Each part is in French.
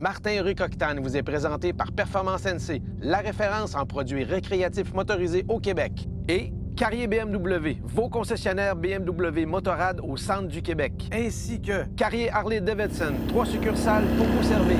Martin Ruc Octane vous est présenté par Performance NC, la référence en produits récréatifs motorisés au Québec. Et Carrier BMW, vos concessionnaires BMW Motorrad au centre du Québec. Ainsi que Carrier Harley-Davidson, 3 succursales pour vous servir.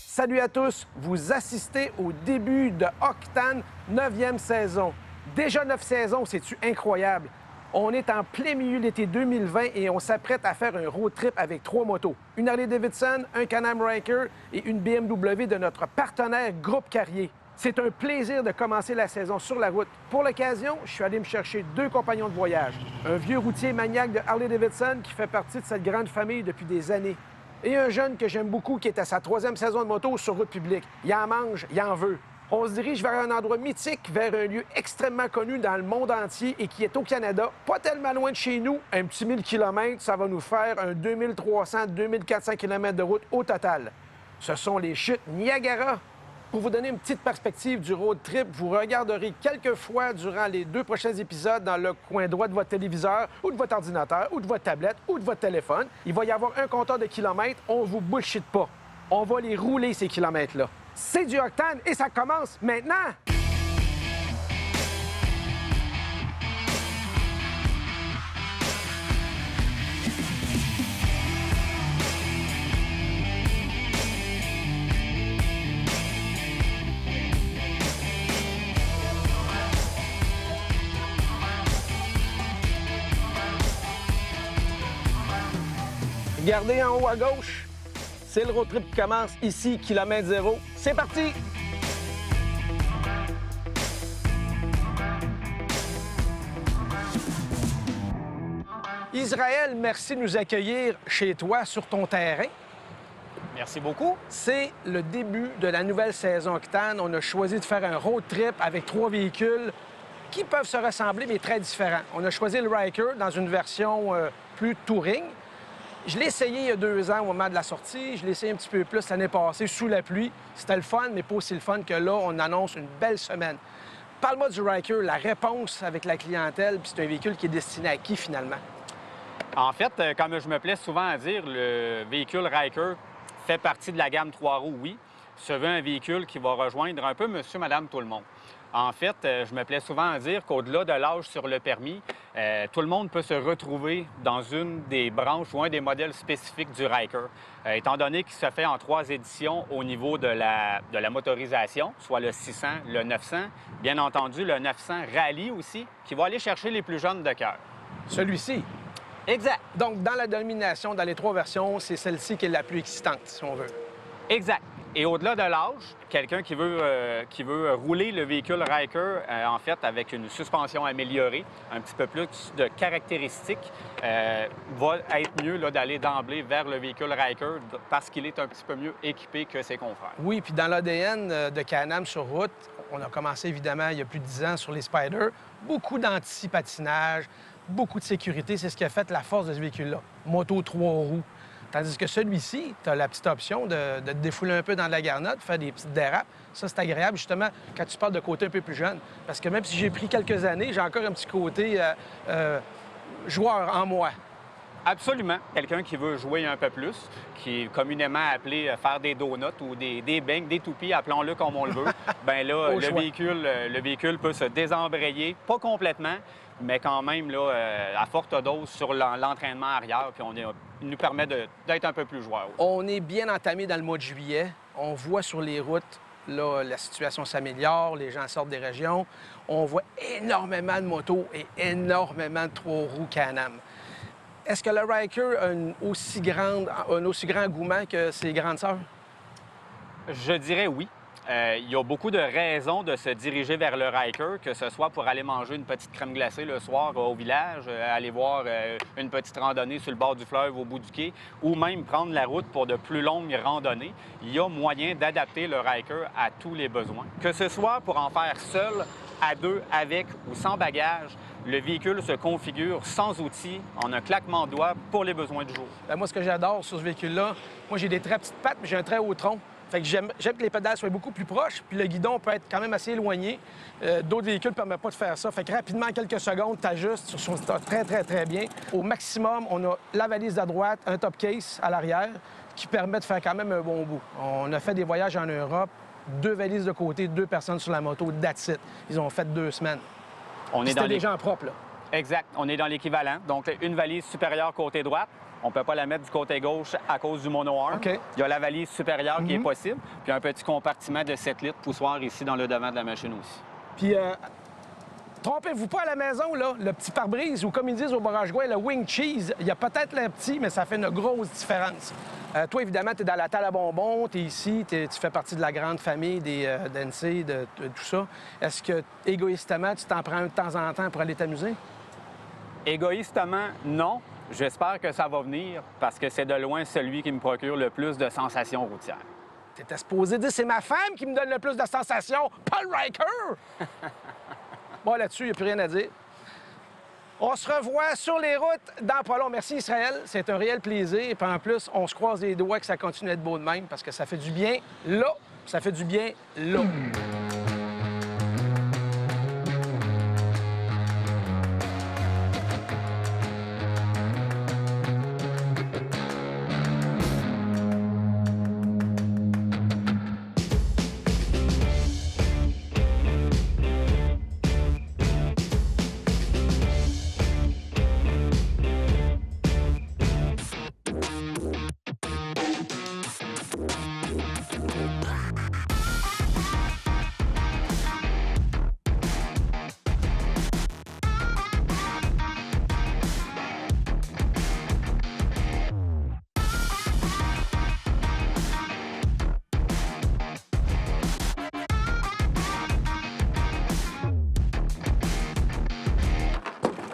Salut à tous, vous assistez au début de Octane, 9e saison. Déjà 9 saisons, c'est-tu incroyable? On est en plein milieu de l'été 2020 et on s'apprête à faire un road trip avec 3 motos. Une Harley-Davidson, un Can-Am Ryker et une BMW de notre partenaire Groupe Carrier. C'est un plaisir de commencer la saison sur la route. Pour l'occasion, je suis allé me chercher 2 compagnons de voyage. Un vieux routier maniaque de Harley-Davidson qui fait partie de cette grande famille depuis des années. Et un jeune que j'aime beaucoup qui est à sa 3e saison de moto sur route publique. Il en mange, il en veut. On se dirige vers un endroit mythique, vers un lieu extrêmement connu dans le monde entier et qui est au Canada, pas tellement loin de chez nous. Un petit 1000 km, ça va nous faire un 2300-2400 km de route au total. Ce sont les chutes Niagara. Pour vous donner une petite perspective du road trip, vous regarderez quelques fois durant les 2 prochains épisodes dans le coin droit de votre téléviseur ou de votre ordinateur ou de votre tablette ou de votre téléphone. Il va y avoir un compteur de kilomètres. On vous bullshit pas. On va les rouler, ces kilomètres-là. C'est du Octane et ça commence maintenant! Regardez en haut à gauche, c'est le road trip qui commence ici, kilomètre zéro. C'est parti! Israël, merci de nous accueillir chez toi, sur ton terrain. Merci beaucoup. C'est le début de la nouvelle saison Octane. On a choisi de faire un road trip avec 3 véhicules qui peuvent se ressembler, mais très différents. On a choisi le Ryker dans une version plus touring. Je l'ai essayé il y a 2 ans au moment de la sortie. Je l'ai essayé un petit peu plus l'année passée sous la pluie. C'était le fun, mais pas aussi le fun que là, on annonce une belle semaine. Parle-moi du Ryker, la réponse avec la clientèle, puis c'est un véhicule qui est destiné à qui finalement? En fait, comme je me plais souvent à dire, le véhicule Ryker fait partie de la gamme 3 roues, oui. Se veut un véhicule qui va rejoindre un peu monsieur, madame, tout le monde. En fait, je me plais souvent à dire qu'au-delà de l'âge sur le permis, tout le monde peut se retrouver dans une des branches ou un des modèles spécifiques du Ryker. Étant donné qu'il se fait en 3 éditions au niveau de la motorisation, soit le 600, le 900, bien entendu le 900 Rallye aussi, qui va aller chercher les plus jeunes de cœur. Celui-ci? Exact. Donc, dans la domination, dans les 3 versions, c'est celle-ci qui est la plus excitante, si on veut. Exact. Et au-delà de l'âge, quelqu'un qui veut rouler le véhicule Ryker, en fait, avec une suspension améliorée, un petit peu plus de caractéristiques, va être mieux d'aller d'emblée vers le véhicule Ryker parce qu'il est un petit peu mieux équipé que ses confrères. Oui, puis dans l'ADN de Can-Am sur route, on a commencé évidemment il y a plus de 10 ans sur les Spyder, beaucoup d'anti-patinage, beaucoup de sécurité, c'est ce qui a fait la force de ce véhicule-là. Moto 3 roues. Tandis que celui-ci, tu as la petite option de te défouler un peu dans la garnotte, faire des petites dérapes. Ça, c'est agréable, justement, quand tu parles de côté un peu plus jeune. Parce que même si j'ai pris quelques années, j'ai encore un petit côté joueur en moi. Absolument. Quelqu'un qui veut jouer un peu plus, qui est communément appelé faire des donuts ou des beignes, des toupies, appelons-le comme on le veut, bien là, le véhicule peut se désembrayer, pas complètement, mais quand même là, à forte dose sur l'entraînement arrière, puis il nous permet d'être un peu plus joueur. On est bien entamé dans le mois de juillet. On voit sur les routes, là, la situation s'améliore, les gens sortent des régions. On voit énormément de motos et énormément de 3 roues Can-Am. Est-ce que le Ryker a un aussi grand engouement que ses grandes sœurs? Je dirais oui. Il y a beaucoup de raisons de se diriger vers le Ryker, que ce soit pour aller manger une petite crème glacée le soir au village, aller voir une petite randonnée sur le bord du fleuve au bout du quai, ou même prendre la route pour de plus longues randonnées. Il y a moyen d'adapter le Ryker à tous les besoins. Que ce soit pour en faire seul, à deux, avec ou sans bagage, le véhicule se configure sans outils, en un claquement de doigts pour les besoins du jour. Ben, moi, ce que j'adore sur ce véhicule-là, moi, j'ai des très petites pattes, mais j'ai un très haut tronc. Fait que j'aime que les pédales soient beaucoup plus proches, puis le guidon peut être quand même assez éloigné. D'autres véhicules ne permettent pas de faire ça. Fait que rapidement, en quelques secondes, tu ajustes, tu très bien. Au maximum, on a la valise à droite, un top case à l'arrière, qui permet de faire quand même un bon bout. On a fait des voyages en Europe, 2 valises de côté, 2 personnes sur la moto, that's it. Ils ont fait 2 semaines. C'était des gens propres, là. Exact. On est dans l'équivalent. Donc, une valise supérieure côté droite. On ne peut pas la mettre du côté gauche à cause du monoarm. OK. Il y a la valise supérieure qui est possible, puis un petit compartiment de 7 litres poussoir ici dans le devant de la machine aussi. Puis, trompez-vous pas à la maison, là, le petit pare-brise, ou comme ils disent au barrage-gouin, le wing cheese, il y a peut-être le petit, mais ça fait une grosse différence. Toi, évidemment, tu es dans la table à bonbons, tu es ici, tu fais partie de la grande famille des d'NC, de tout ça. Est-ce que, égoïstement, tu t'en prends un de temps en temps pour aller t'amuser? Égoïstement, non. J'espère que ça va venir parce que c'est de loin celui qui me procure le plus de sensations routières. T'étais supposé dire c'est ma femme qui me donne le plus de sensations, pas le Ryker! Bon, là-dessus, il n'y a plus rien à dire. On se revoit sur les routes dans pas long. Merci Israël, c'est un réel plaisir. Et puis en plus, on se croise les doigts que ça continue d'être beau de même parce que ça fait du bien là, ça fait du bien là.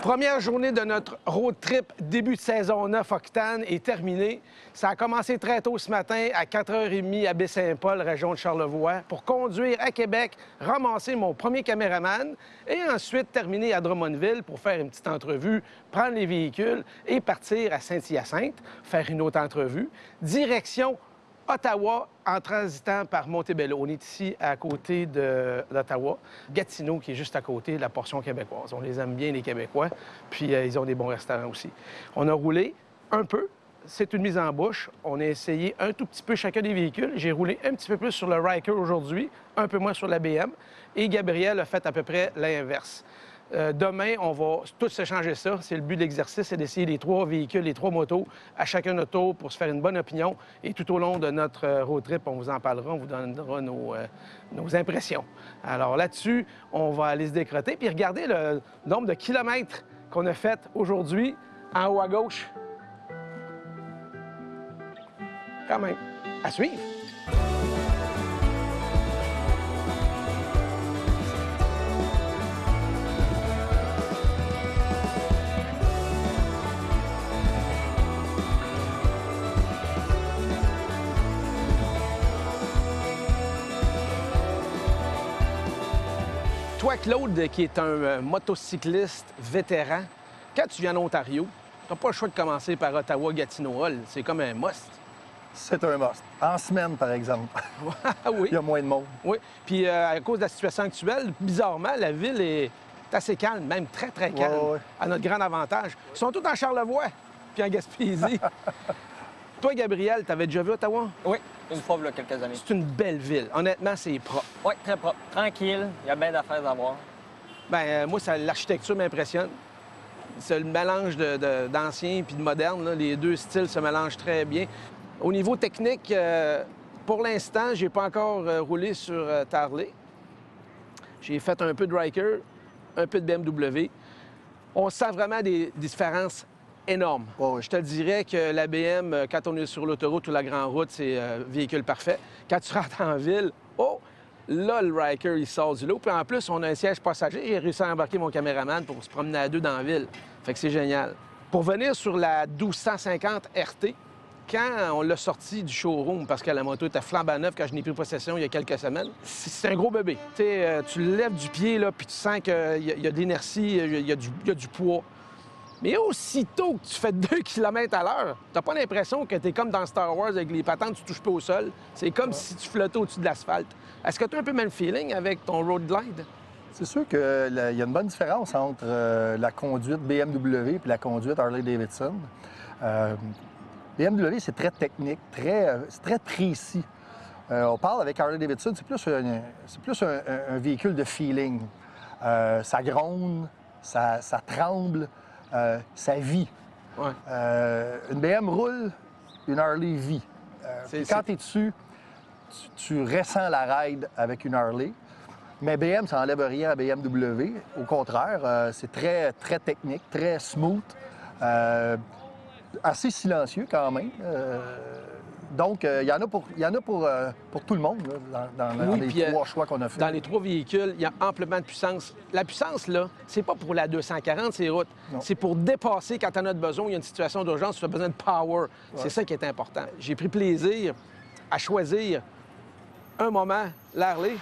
Première journée de notre road trip début de saison 9 Octane est terminée. Ça a commencé très tôt ce matin à 4h30 à Baie-Saint-Paul, région de Charlevoix, pour conduire à Québec, ramasser mon premier caméraman et ensuite terminer à Drummondville pour faire une petite entrevue, prendre les véhicules et partir à Saint-Hyacinthe, faire une autre entrevue. Direction Ottawa en transitant par Montebello. On est ici à côté d'Ottawa. Gatineau, qui est juste à côté de la portion québécoise. On les aime bien, les Québécois. Puis ils ont des bons restaurants aussi. On a roulé un peu. C'est une mise en bouche. On a essayé un tout petit peu chacun des véhicules. J'ai roulé un petit peu plus sur le Ryker aujourd'hui, un peu moins sur la BM. Et Gabriel a fait à peu près l'inverse. Demain, on va tous s'échanger ça. C'est le but de l'exercice, c'est d'essayer les 3 véhicules, les 3 motos, à chacun notre tour pour se faire une bonne opinion. Et tout au long de notre road trip, on vous en parlera, on vous donnera nos impressions. Alors là-dessus, on va aller se décrotter puis regarder le nombre de kilomètres qu'on a fait aujourd'hui en haut à gauche. Quand même. À suivre. Toi, Claude, qui est un motocycliste vétéran, quand tu viens en Ontario, tu n'as pas le choix de commencer par Ottawa-Gatineau-Hall. C'est comme un must. C'est un must. En semaine, par exemple. Oui. Il y a moins de monde. Oui. Puis à cause de la situation actuelle, bizarrement, la ville est assez calme, même très, très calme, à notre grand avantage. Ils sont tous en Charlevoix, puis en Gaspésie. Toi, Gabriel, t'avais déjà vu Ottawa? Oui, une fois, il y a quelques années. C'est une belle ville. Honnêtement, c'est propre. Oui, très propre. Tranquille, il y a bien d'affaires à voir. Bien, moi, l'architecture m'impressionne. C'est le mélange d'ancien puis de moderne. Là. Les deux styles se mélangent très bien. Au niveau technique, pour l'instant, j'ai pas encore roulé sur Harley. J'ai fait un peu de Ryker, un peu de BMW. On sent vraiment des différences énormes. Je te dirais que la BM, quand on est sur l'autoroute ou la grande route, c'est véhicule parfait. Quand tu rentres en ville, Là, le Ryker, il sort du lot. Puis en plus, on a un siège passager. J'ai réussi à embarquer mon caméraman pour se promener à deux dans la ville. Fait que c'est génial. Pour venir sur la 1250 RT, quand on l'a sorti du showroom, parce que la moto était flambant neuve quand je n'ai pris possession il y a quelques semaines, c'est un gros bébé. Tu le lèves du pied, là, puis tu sens qu'il y a de l'inertie, il y a du poids. Mais aussitôt que tu fais 2 km à l'heure, t'as pas l'impression que t'es comme dans Star Wars avec les patentes, tu touches pas au sol. C'est comme si tu flottais au-dessus de l'asphalte. Est-ce que tu as un peu le même feeling avec ton Road Glide? C'est sûr qu'il y a une bonne différence entre la conduite BMW et la conduite Harley-Davidson. BMW, c'est très technique, c'est très précis. On parle avec Harley-Davidson, c'est plus un véhicule de feeling. Ça gronde, ça tremble, ça vit. Ouais. Une BM roule, une Harley vit. Quand tu es dessus, tu ressens la ride avec une Harley. Mais BM, ça n'enlève rien à BMW. Au contraire, c'est très, très technique, très smooth, assez silencieux quand même. Donc, il y en a pour tout le monde là, dans les 3 choix qu'on a fait. Dans les 3 véhicules, il y a amplement de puissance. La puissance, là, c'est pas pour la 240, ces routes. C'est pour dépasser quand tu en as besoin, il y a une situation d'urgence, tu as besoin de power. Ouais. C'est ça qui est important. J'ai pris plaisir à choisir un moment l'Harley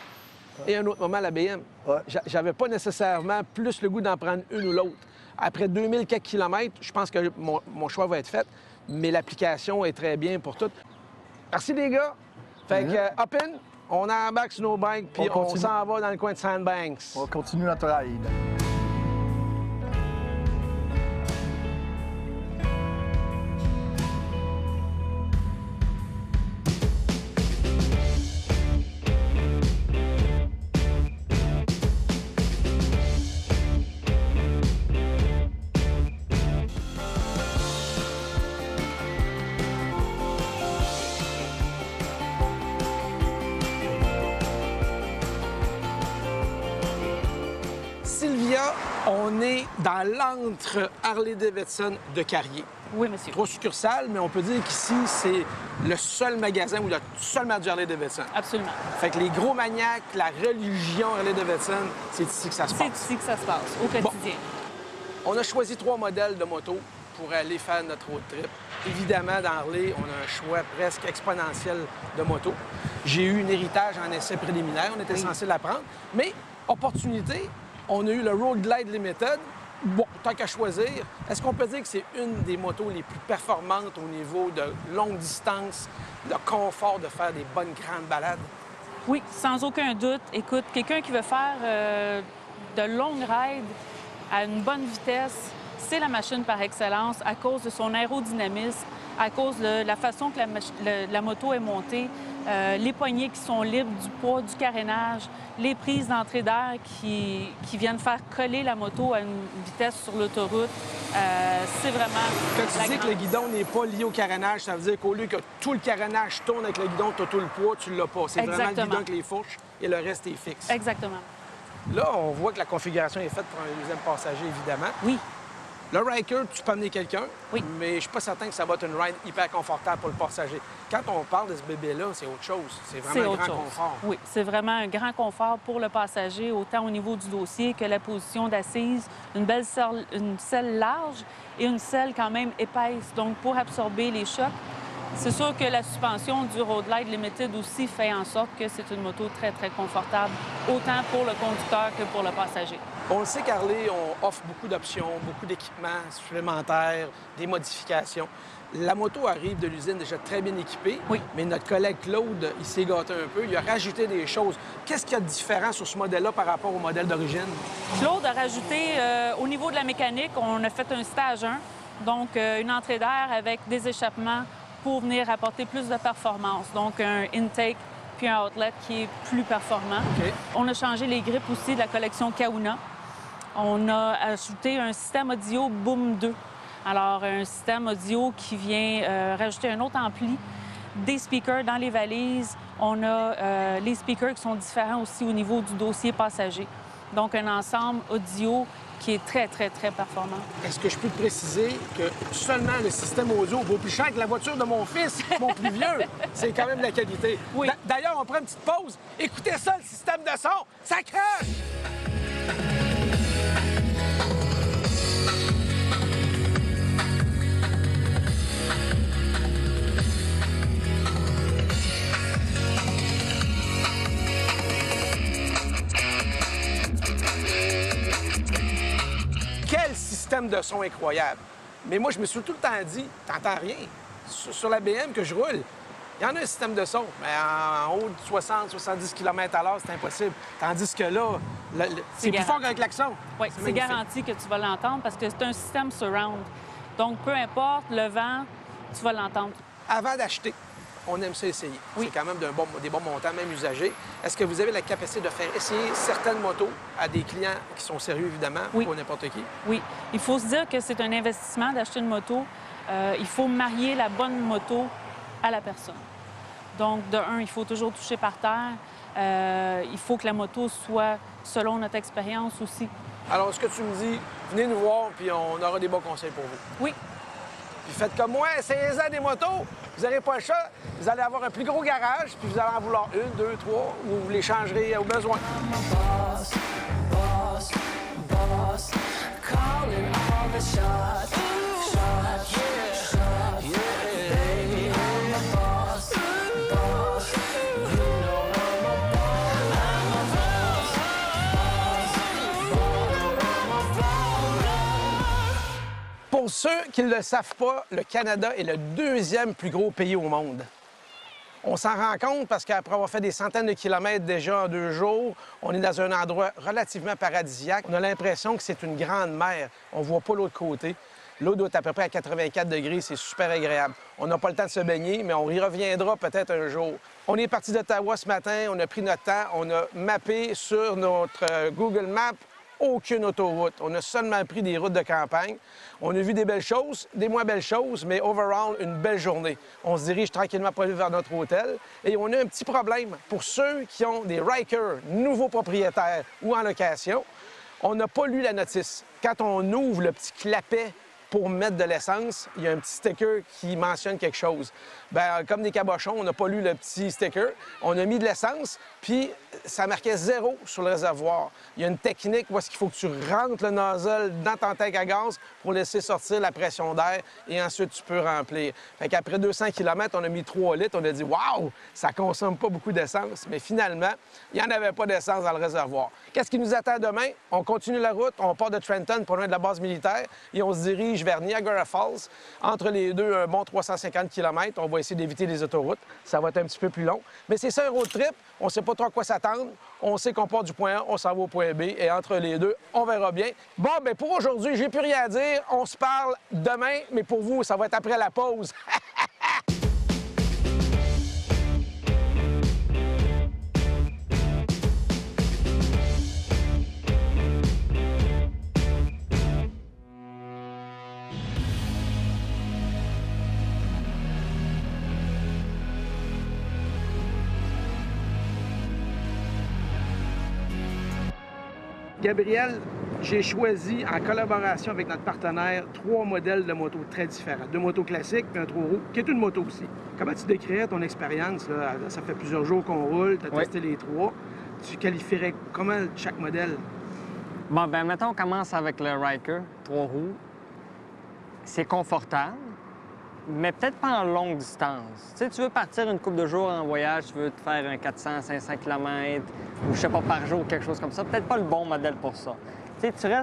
et un autre moment la BM. Ouais. J'avais pas nécessairement plus le goût d'en prendre une ou l'autre. Après 2000 quelques kilomètres, je pense que mon choix va être fait, mais l'application est très bien pour tout. Merci, les gars. Fait que, hop in, on embarque sur nos bikes, puis on s'en va dans le coin de Sandbanks. On continue notre ride. Sylvia, on est dans l'antre Harley-Davidson de Carrier. Oui, monsieur. 3 succursales, mais on peut dire qu'ici, c'est le seul magasin où il y a seulement du Harley-Davidson. Absolument. Fait que les gros maniaques, la religion Harley-Davidson, c'est ici que ça se passe. C'est ici que ça se passe, au quotidien. Bon. On a choisi 3 modèles de moto pour aller faire notre road trip. Évidemment, dans Harley, on a un choix presque exponentiel de motos. J'ai eu un héritage en essai préliminaire, on était censé l'apprendre. Mais, opportunité, on a eu le Road Glide Limited. Bon, tant qu'à choisir, est-ce qu'on peut dire que c'est une des motos les plus performantes au niveau de longue distance, de confort, de faire des bonnes grandes balades? Oui, sans aucun doute. Écoute, quelqu'un qui veut faire de longues rides à une bonne vitesse, c'est la machine par excellence à cause de son aérodynamisme, à cause de la façon que la moto est montée, les poignées qui sont libres du poids, du carénage, les prises d'entrée d'air qui viennent faire coller la moto à une vitesse sur l'autoroute. C'est vraiment... Quand tu dis que le guidon n'est pas lié au carénage, ça veut dire qu'au lieu que tout le carénage tourne avec le guidon, tu as tout le poids, tu l'as pas. C'est vraiment le guidon avec les fourches et le reste est fixe. Exactement. Là, on voit que la configuration est faite pour un deuxième passager, évidemment. Oui. Le Ryker, tu peux amener quelqu'un, oui. Mais je suis pas certain que ça va être une ride hyper confortable pour le passager. Quand on parle de ce bébé-là, c'est autre chose. C'est vraiment un grand confort. Oui, c'est vraiment un grand confort pour le passager, autant au niveau du dossier que la position d'assise, une selle large et une selle quand même épaisse, donc pour absorber les chocs. C'est sûr que la suspension du Road Glide Limited aussi fait en sorte que c'est une moto très, très confortable, autant pour le conducteur que pour le passager. On le sait qu'Harley, on offre beaucoup d'options, beaucoup d'équipements supplémentaires, des modifications. La moto arrive de l'usine déjà très bien équipée, oui. Mais notre collègue Claude, il s'est gâté un peu. Il a rajouté des choses. Qu'est-ce qu'il y a de différent sur ce modèle-là par rapport au modèle d'origine? Claude a rajouté, au niveau de la mécanique, on a fait un stage 1, donc une entrée d'air avec des échappements pour venir apporter plus de performance. Donc, un intake puis un outlet qui est plus performant. Okay. On a changé les grippes aussi de la collection Kahuna. On a ajouté un système audio Boom 2. Alors, un système audio qui vient rajouter un autre ampli, des speakers dans les valises. On a les speakers qui sont différents aussi au niveau du dossier passager. Donc, un ensemble audio qui est très, très, très performant. Est-ce que je peux te préciser que seulement le système audio vaut plus cher que la voiture de mon fils, mon plus vieux? C'est quand même de la qualité. Oui. D'ailleurs, on prend une petite pause. Écoutez ça, le système de son. Ça crache! Quel système de son incroyable! Mais moi, je me suis tout le temps dit, t'entends rien. Sur la BM que je roule, il y en a un système de son, mais en haut de 60-70 km/h, c'est impossible. Tandis que là, c'est plus fort qu'un klaxon. Oui, c'est garanti que tu vas l'entendre parce que c'est un système surround. Donc, peu importe le vent, tu vas l'entendre. Avant d'acheter, on aime ça essayer. Oui. C'est quand même des bons montants, même usagés. Est-ce que vous avez la capacité de faire essayer certaines motos à des clients qui sont sérieux, évidemment, Oui. pour n'importe qui? Oui. Il faut se dire que c'est un investissement d'acheter une moto. Il faut marier la bonne moto à la personne. Donc, de un, il faut toujours toucher par terre. Il faut que la moto soit selon notre expérience aussi. Alors, ce que tu me dis, venez nous voir, puis on aura des bons conseils pour vous. Oui. Puis faites comme moi, essayez-en des motos. Vous n'aurez pas le choix. Vous allez avoir un plus gros garage, puis vous allez en vouloir une, deux, trois, ou vous les changerez au besoin. Pour ceux qui ne le savent pas, le Canada est le deuxième plus gros pays au monde. On s'en rend compte parce qu'après avoir fait des centaines de kilomètres déjà en 2 jours, on est dans un endroit relativement paradisiaque. On a l'impression que c'est une grande mer. On ne voit pas l'autre côté. L'eau doit être à peu près à 84 degrés, c'est super agréable. On n'a pas le temps de se baigner, mais on y reviendra peut-être un jour. On est parti d'Ottawa ce matin, on a pris notre temps, on a mappé sur notre Google Maps aucune autoroute. On a seulement pris des routes de campagne. On a vu des belles choses, des moins belles choses, mais overall, une belle journée. On se dirige tranquillement pas vers notre hôtel. Et on a un petit problème. Pour ceux qui ont des Ryker, nouveaux propriétaires ou en location, on n'a pas lu la notice. Quand on ouvre le petit clapet pour mettre de l'essence, il y a un petit sticker qui mentionne quelque chose. Bien, comme des cabochons, on n'a pas lu le petit sticker. On a mis de l'essence, puis ça marquait 0 sur le réservoir. Il y a une technique où est-ce qu'il faut que tu rentres le nozzle dans ton tank à gaz pour laisser sortir la pression d'air et ensuite tu peux remplir. Fait qu'après 200 km, on a mis 3 litres. On a dit « Wow! Ça consomme pas beaucoup d'essence. » Mais finalement, il n'y en avait pas d'essence dans le réservoir. Qu'est-ce qui nous attend demain? On continue la route, on part de Trenton, pas loin de la base militaire, et on se dirige vers Niagara Falls. Entre les deux, un bon 350 km. On va essayer d'éviter les autoroutes. Ça va être un petit peu plus long. Mais c'est ça un road trip. On ne sait pas trop à quoi s'attendre. On sait qu'on part du point A, on s'en va au point B. Et entre les deux, on verra bien. Bon, bien pour aujourd'hui, j'ai plus rien à dire. On se parle demain, mais pour vous, ça va être après la pause. Gabriel, j'ai choisi, en collaboration avec notre partenaire, 3 modèles de motos très différents. 2 motos classiques puis un 3 roues, qui est une moto aussi. Comment tu décrirais ton expérience? Là? Ça fait plusieurs jours qu'on roule, tu as testé les 3. Tu qualifierais comment chaque modèle? Bon, ben mettons, on commence avec le Ryker 3 roues. C'est confortable, mais peut-être pas en longue distance. Tu sais, tu veux partir une couple de jours en voyage, tu veux te faire un 400-500 km, ou je sais pas, par jour, quelque chose comme ça. Peut-être pas le bon modèle pour ça. Tu sais,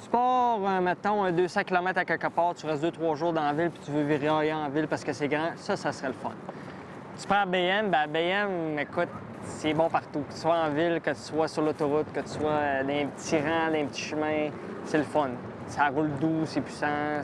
tu pars, mettons, un 200 km à quelque part, tu restes 2-3 jours dans la ville, puis tu veux virer en ville parce que c'est grand, ça serait le fun. Tu prends BM, ben BM, écoute, c'est bon partout. Que tu sois en ville, que tu sois sur l'autoroute, que tu sois dans un petit rang, dans un petit chemin, c'est le fun. Ça roule doux, c'est puissant,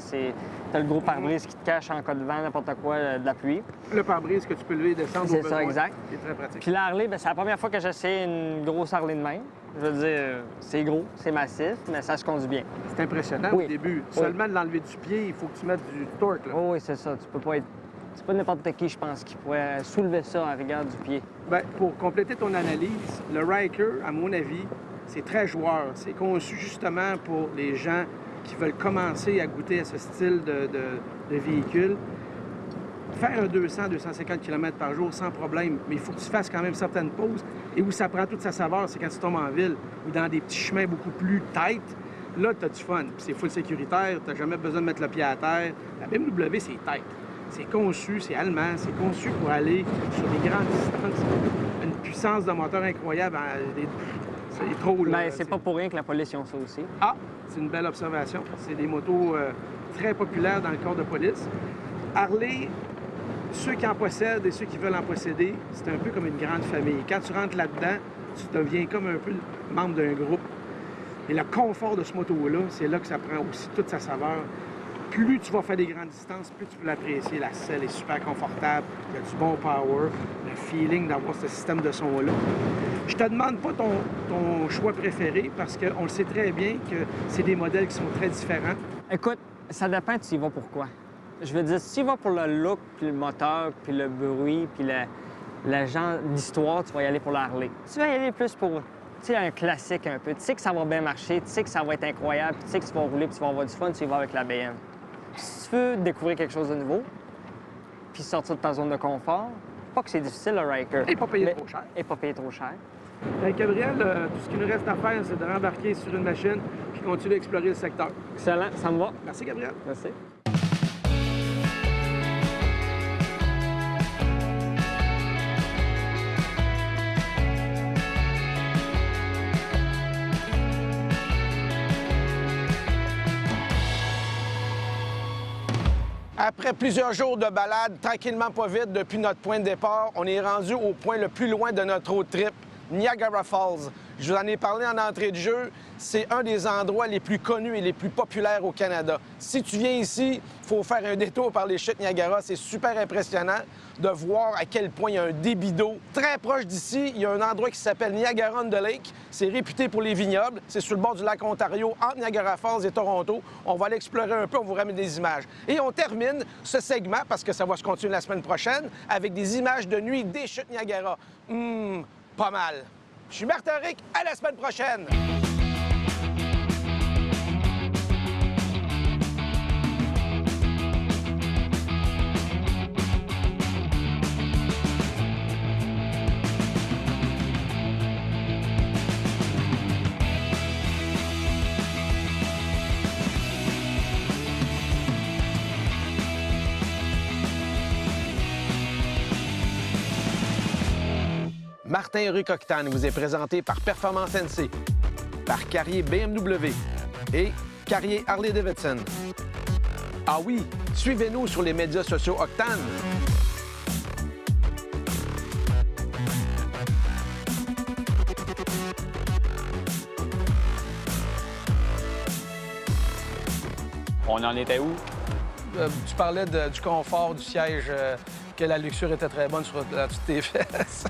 t'as le gros pare-brise qui te cache en cas de vent, n'importe quoi, de la pluie. Le pare-brise que tu peux lever et descendre au C'est besoin. ça, exact. C'est très pratique. Puis la Harley, ben, c'est la première fois que j'essaie une grosse Harley de même. Je veux dire, c'est gros, c'est massif, mais ça se conduit bien. C'est impressionnant Oui. au début. Oui. Seulement de l'enlever du pied, il faut que tu mettes du torque. Là. Oh, oui, c'est ça. Tu peux pas être... C'est pas n'importe qui, je pense, qui pourrait soulever ça en rigueur du pied. Bien, pour compléter ton analyse, le Ryker, à mon avis, C'est très joueur. C'est conçu justement pour les gens qui veulent commencer à goûter à ce style de véhicule. Faire un 200-250 km par jour sans problème, mais il faut que tu fasses quand même certaines pauses. Et où ça prend toute sa saveur, c'est quand tu tombes en ville ou dans des petits chemins beaucoup plus tight. Là, tu as du fun. Puis c'est full sécuritaire, tu n'as jamais besoin de mettre le pied à terre. La BMW, c'est tight. C'est conçu, c'est allemand, c'est conçu pour aller sur des grandes distances. Une puissance de moteur incroyable. C'est trop, là. Bien, c'est pas pour rien que la police, ils ont ça aussi. Ah, c'est une belle observation. C'est des motos très populaires dans le corps de police. Harley, ceux qui en possèdent et ceux qui veulent en posséder, c'est un peu comme une grande famille. Quand tu rentres là-dedans, tu deviens comme un peu membre d'un groupe. Et le confort de ce moto-là, c'est là que ça prend aussi toute sa saveur. Plus tu vas faire des grandes distances, plus tu peux l'apprécier. La selle est super confortable, il y a du bon power, le feeling d'avoir ce système de son-là. Je te demande pas ton choix préféré parce qu'on le sait très bien que c'est des modèles qui sont très différents. Écoute, ça dépend, tu y vas pourquoi. Je veux dire, si tu y vas pour le look, puis le moteur, puis le bruit, puis le genre d'histoire, tu vas y aller pour la Harley. Tu vas y aller plus pour, tu sais, un classique un peu. Tu sais que ça va bien marcher, tu sais que ça va être incroyable, puis tu sais que tu vas rouler, puis tu vas avoir du fun, tu y vas avec la BM. Si tu veux découvrir quelque chose de nouveau, puis sortir de ta zone de confort, pas que c'est difficile, le Ryker. Et pas payer trop cher. Et pas payer trop cher. Gabriel, tout ce qu'il nous reste à faire, c'est de rembarquer sur une machine puis continuer d'explorer le secteur. Excellent, ça me va. Merci, Gabriel. Merci. Après plusieurs jours de balade, tranquillement pas vite, depuis notre point de départ, on est rendu au point le plus loin de notre road trip, Niagara Falls. Je vous en ai parlé en entrée de jeu, c'est un des endroits les plus connus et les plus populaires au Canada. Si tu viens ici, il faut faire un détour par les chutes Niagara. C'est super impressionnant de voir à quel point il y a un débit d'eau. Très proche d'ici, il y a un endroit qui s'appelle Niagara-on-the-Lake. C'est réputé pour les vignobles. C'est sur le bord du lac Ontario, entre Niagara Falls et Toronto. On va l'explorer un peu, on vous ramène des images. Et on termine ce segment, parce que ça va se continuer la semaine prochaine, avec des images de nuit des chutes Niagara. Pas mal. Je suis Martin Rick, à la semaine prochaine! Martin Rick Octane vous est présenté par Performance NC, par Carrier BMW et Carrier Harley-Davidson. Ah oui, suivez-nous sur les médias sociaux Octane. On en était où? Tu parlais du confort, du siège, que la luxure était très bonne sur tes fesses.